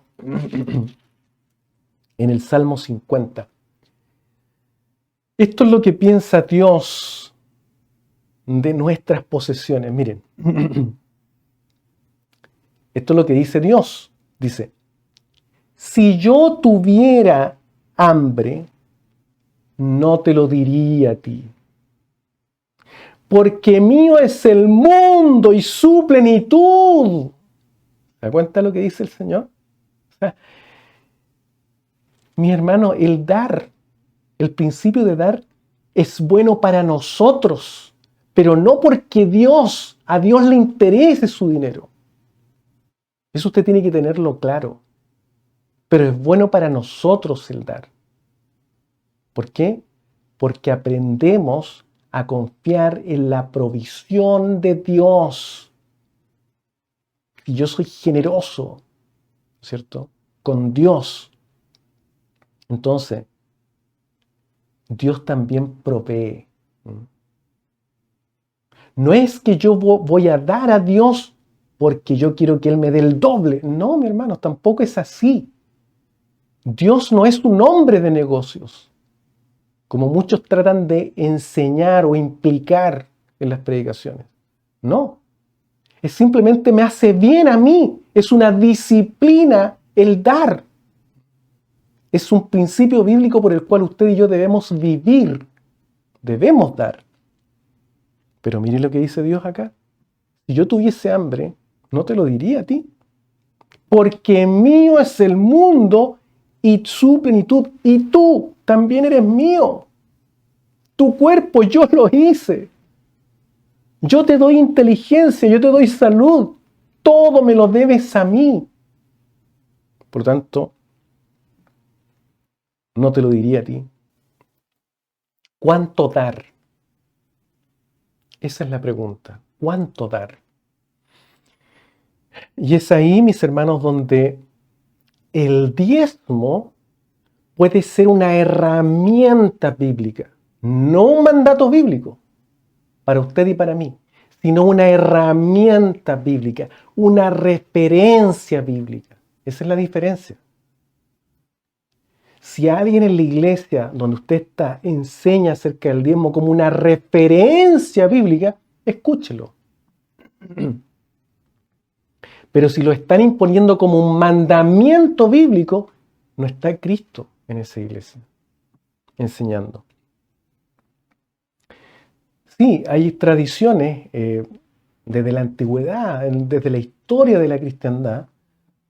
en el Salmo 50. Esto es lo que piensa Dios de nuestras posesiones. Miren, esto es lo que dice Dios. Dice, si yo tuviera hambre, no te lo diría a ti. Porque mío es el mundo y su plenitud. ¿Se da cuenta lo que dice el Señor? O sea, mi hermano, el dar, el principio de dar es bueno para nosotros, pero no porque a Dios le interese su dinero. Eso usted tiene que tenerlo claro. Pero es bueno para nosotros el dar. ¿Por qué? Porque aprendemos a confiar en la provisión de Dios. Y yo soy generoso, ¿cierto? Con Dios. Entonces, Dios también provee. No es que yo voy a dar a Dios porque yo quiero que Él me dé el doble. No, mi hermano, tampoco es así. Dios no es un hombre de negocios, como muchos tratan de enseñar o implicar en las predicaciones. No, es simplemente me hace bien a mí. Es una disciplina el dar. Es un principio bíblico por el cual usted y yo debemos vivir. Debemos dar. Pero mire lo que dice Dios acá. Si yo tuviese hambre, no te lo diría a ti. Porque mío es el mundo y su plenitud. Y tú también eres mío. Tu cuerpo yo lo hice. Yo te doy inteligencia, yo te doy salud. Todo me lo debes a mí. Por tanto, no te lo diría a ti. ¿Cuánto dar? Esa es la pregunta. ¿Cuánto dar? Y es ahí, mis hermanos, donde el diezmo puede ser una herramienta bíblica, no un mandato bíblico para usted y para mí, sino una herramienta bíblica, una referencia bíblica. Esa es la diferencia. Si alguien en la iglesia donde usted está enseña acerca del diezmo como una referencia bíblica, escúchelo. Pero si lo están imponiendo como un mandamiento bíblico, no está Cristo en esa iglesia enseñando. Sí, hay tradiciones desde la antigüedad, desde la historia de la cristiandad,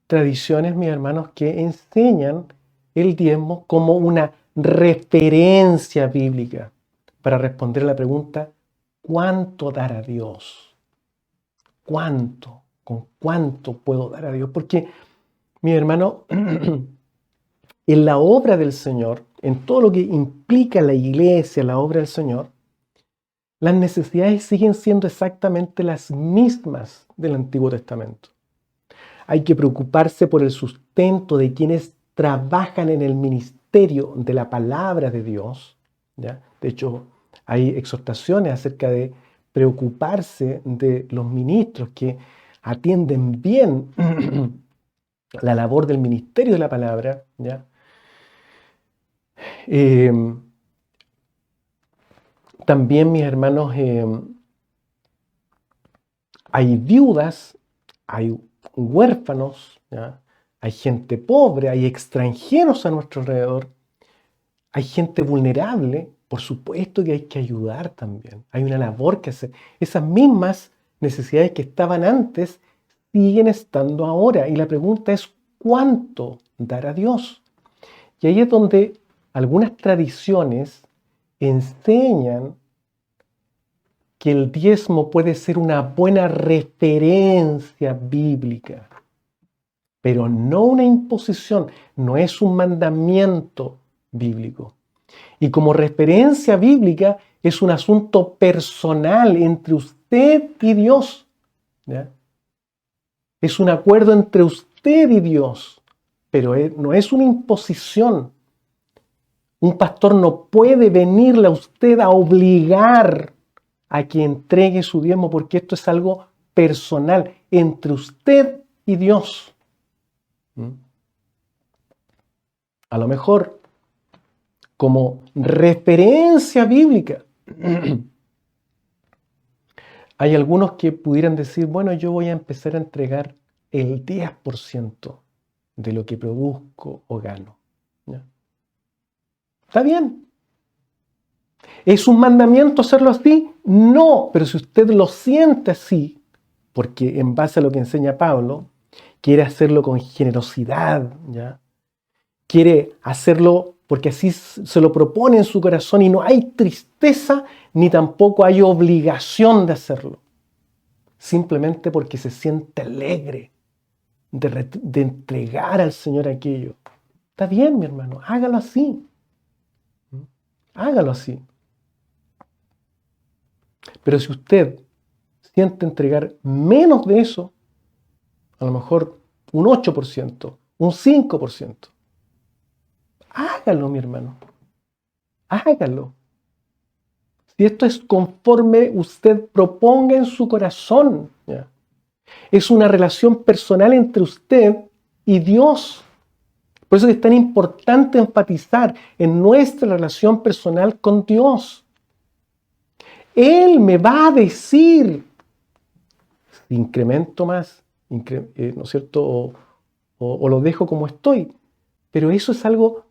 tradiciones, mis hermanos, que enseñan el diezmo como una referencia bíblica para responder a la pregunta, ¿cuánto dar a Dios? ¿Cuánto? ¿Con cuánto puedo dar a Dios? Porque, mi hermano, en la obra del Señor, en todo lo que implica la iglesia, la obra del Señor, las necesidades siguen siendo exactamente las mismas del Antiguo Testamento. Hay que preocuparse por el sustento de quienes trabajan en el ministerio de la palabra de Dios, ¿ya? De hecho, hay exhortaciones acerca de preocuparse de los ministros que atienden bien la labor del ministerio de la palabra, ¿ya? Eh, También, mis hermanos, hay viudas, hay huérfanos, ¿ya? Hay gente pobre, hay extranjeros a nuestro alrededor, hay gente vulnerable. Por supuesto que hay que ayudar también. Hay una labor que hacer. Esas mismas necesidades que estaban antes siguen estando ahora. Y la pregunta es, ¿cuánto dar a Dios? Y ahí es donde algunas tradiciones enseñan que el diezmo puede ser una buena referencia bíblica, pero no una imposición, no es un mandamiento bíblico. Y como referencia bíblica es un asunto personal entre usted y Dios, ¿ya? Es un acuerdo entre usted y Dios, pero no es una imposición. Un pastor no puede venirle a usted a obligar a que entregue su diezmo, porque esto es algo personal entre usted y Dios. A lo mejor, como referencia bíblica, hay algunos que pudieran decir, bueno, yo voy a empezar a entregar el 10% de lo que produzco o gano, ¿ya? Está bien. ¿Es un mandamiento hacerlo así? No, pero si usted lo siente así, porque en base a lo que enseña Pablo, quiere hacerlo con generosidad, ¿ya? Quiere hacerlo porque así se lo propone en su corazón y no hay tristeza ni tampoco hay obligación de hacerlo. Simplemente porque se siente alegre de entregar al Señor aquello. Está bien, mi hermano, hágalo así. Hágalo así. Pero si usted siente entregar menos de eso, a lo mejor un 8%, un 5%, hágalo, mi hermano. Hágalo. Si esto es conforme usted proponga en su corazón, ¿ya? Es una relación personal entre usted y Dios. Por eso es tan importante enfatizar en nuestra relación personal con Dios. Él me va a decir si incremento más, ¿no es cierto? O lo dejo como estoy. Pero eso es algo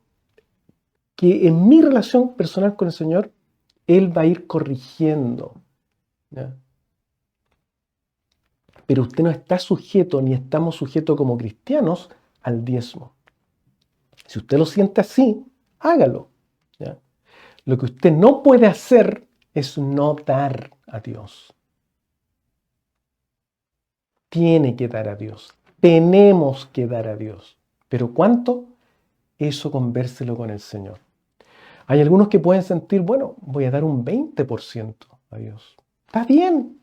que en mi relación personal con el Señor, Él va a ir corrigiendo, ¿ya? Pero usted no está sujeto, ni estamos sujetos como cristianos, al diezmo. Si usted lo siente así, hágalo, ¿ya? Lo que usted no puede hacer es no dar a Dios. Tiene que dar a Dios. Tenemos que dar a Dios. ¿Pero cuánto? Eso convérselo con el Señor. Hay algunos que pueden sentir, bueno, voy a dar un 20% a Dios. Está bien,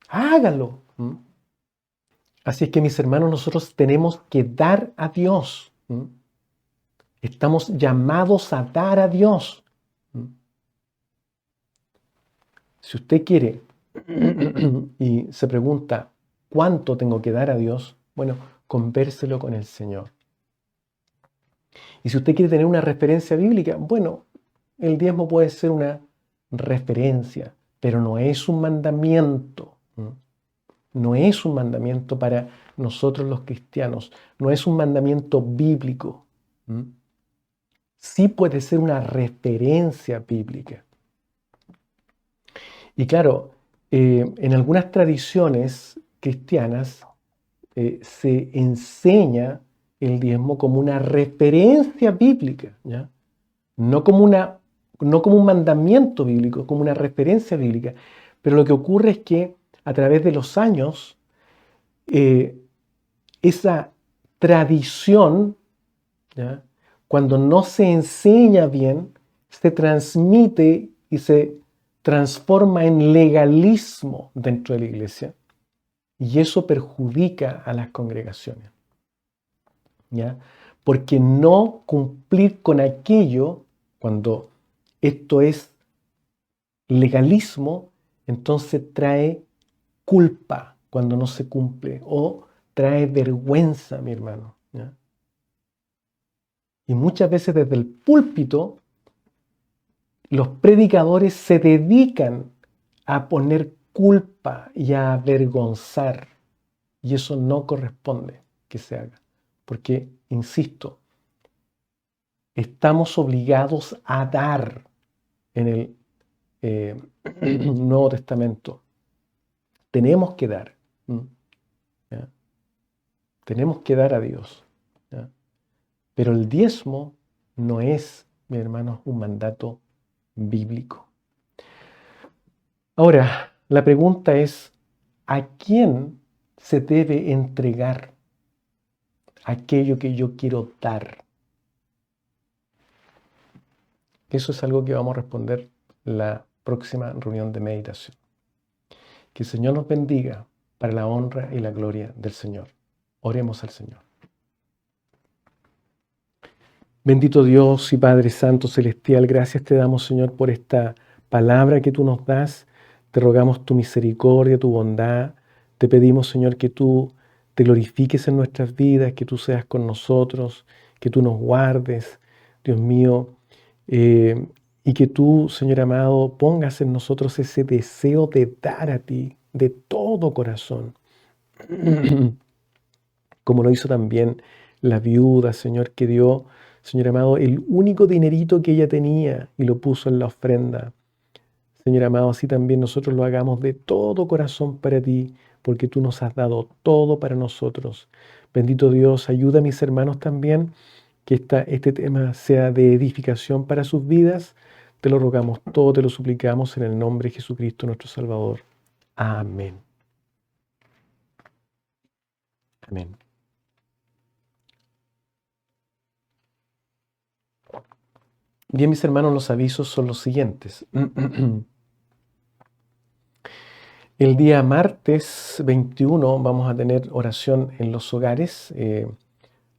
hágalo. Así es que, mis hermanos, nosotros tenemos que dar a Dios. Estamos llamados a dar a Dios. Si usted quiere y se pregunta, ¿cuánto tengo que dar a Dios? Bueno, convérselo con el Señor. Y si usted quiere tener una referencia bíblica, bueno, el diezmo puede ser una referencia, pero no es un mandamiento. No es un mandamiento para nosotros los cristianos. No es un mandamiento bíblico. Sí puede ser una referencia bíblica. Y claro, en algunas tradiciones cristianas se enseña el diezmo como una referencia bíblica, ¿ya? No como un mandamiento bíblico, como una referencia bíblica. Pero lo que ocurre es que a través de los años, esa tradición, ¿ya?, cuando no se enseña bien, se transmite y se transforma en legalismo dentro de la iglesia. Y eso perjudica a las congregaciones, ¿ya? Porque no cumplir con aquello, cuando esto es legalismo, entonces trae culpa cuando no se cumple o trae vergüenza, mi hermano, ¿ya? Y muchas veces desde el púlpito los predicadores se dedican a poner culpa y a avergonzar. Y eso no corresponde que se haga. Porque, insisto, estamos obligados a dar en el Nuevo Testamento. Tenemos que dar. ¿Ya? Tenemos que dar a Dios. ¿Ya? Pero el diezmo no es, mi hermano, un mandato bíblico. Ahora, la pregunta es, ¿a quién se debe entregar aquello que yo quiero dar? Eso es algo que vamos a responder la próxima reunión de meditación. Que el Señor nos bendiga para la honra y la gloria del Señor. Oremos al Señor. Bendito Dios y Padre Santo Celestial, gracias te damos, Señor, por esta palabra que tú nos das. Te rogamos tu misericordia, tu bondad. Te pedimos, Señor, que tú te glorifiques en nuestras vidas, que tú seas con nosotros, que tú nos guardes, Dios mío, y que tú, Señor amado, pongas en nosotros ese deseo de dar a ti de todo corazón, como lo hizo también la viuda, Señor, que dio, Señor amado, el único dinerito que ella tenía y lo puso en la ofrenda. Señor amado, así también nosotros lo hagamos de todo corazón para ti, porque tú nos has dado todo para nosotros. Bendito Dios, ayuda a mis hermanos también, que este tema sea de edificación para sus vidas. Te lo rogamos todo, te lo suplicamos en el nombre de Jesucristo nuestro Salvador. Amén. Amén. Bien, mis hermanos, los avisos son los siguientes. El día martes 21 vamos a tener oración en los hogares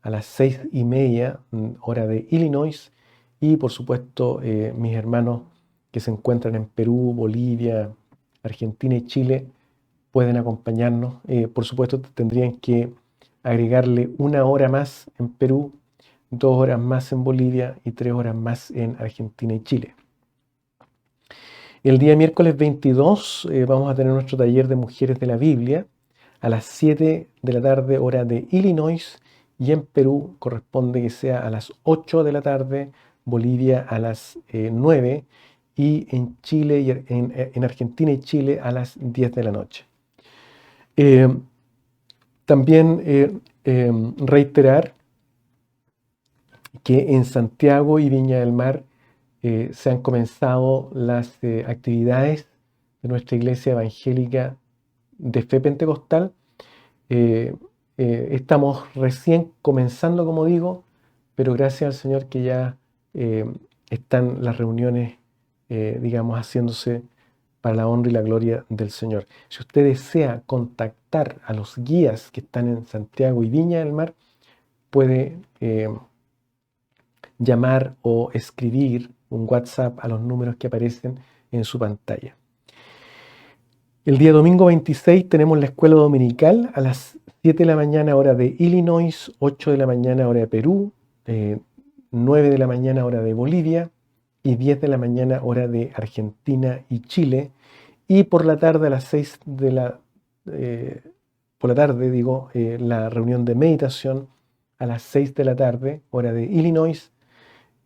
a las 6:30 hora de Illinois. Y por supuesto mis hermanos que se encuentran en Perú, Bolivia, Argentina y Chile pueden acompañarnos. Por supuesto tendrían que agregarle 1 hora más en Perú, 2 horas más en Bolivia y 3 horas más en Argentina y Chile. El día miércoles 22 vamos a tener nuestro taller de mujeres de la Biblia a las 7 de la tarde hora de Illinois, y en Perú corresponde que sea a las 8 de la tarde, Bolivia a las 9 y en Chile y en Argentina y Chile a las 10 de la noche. También reiterar que en Santiago y Viña del Mar se han comenzado las actividades de nuestra iglesia evangélica de fe pentecostal. Estamos recién comenzando, como digo, pero gracias al Señor que ya están las reuniones, digamos, haciéndose para la honra y la gloria del Señor. Si usted desea contactar a los guías que están en Santiago y Viña del Mar, puede llamar o escribir un WhatsApp a los números que aparecen en su pantalla. El día domingo 26 tenemos la escuela dominical a las 7 de la mañana hora de Illinois, 8 de la mañana hora de Perú, 9 de la mañana hora de Bolivia y 10 de la mañana hora de Argentina y Chile. Y por la tarde a las 6 de la la reunión de meditación a las 6 de la tarde hora de Illinois,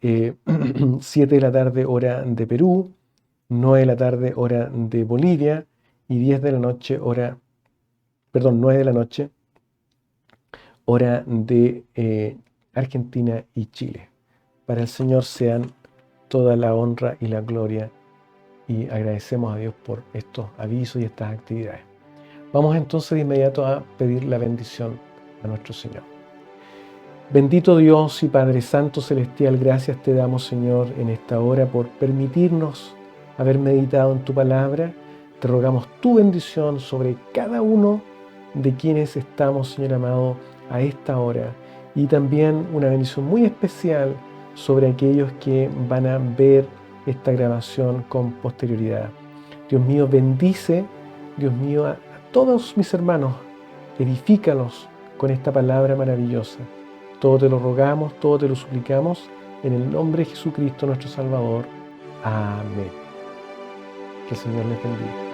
7 de la tarde hora de Perú, 9 de la tarde hora de Bolivia y 10 de la noche 9 de la noche hora de Argentina y Chile. Para el Señor sean toda la honra y la gloria, y agradecemos a Dios por estos avisos y estas actividades. Vamos entonces de inmediato a pedir la bendición a nuestro Señor. Bendito Dios y Padre Santo Celestial, gracias te damos, Señor, en esta hora por permitirnos haber meditado en tu palabra. Te rogamos tu bendición sobre cada uno de quienes estamos, Señor amado, a esta hora. Y también una bendición muy especial sobre aquellos que van a ver esta grabación con posterioridad. Dios mío, bendice, Dios mío, a todos mis hermanos, edifícalos con esta palabra maravillosa. Todo te lo rogamos, todo te lo suplicamos, en el nombre de Jesucristo nuestro Salvador. Amén. Que el Señor les bendiga.